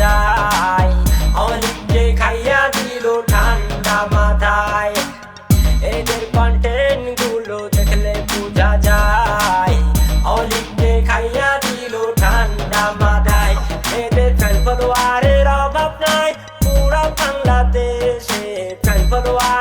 যায়। অলিকে খাইয়া দিল ঠান্ডা মাথায়, এদের কন্টেন্ট গুলো দেখলে বোঝা যায়। অলিকে খাইয়া দিল ঠান্ডা মাথায়, এদের ফ্যান ফলোয়ারের অভাব নাই পুরা বাংলাদেশে। Fan follower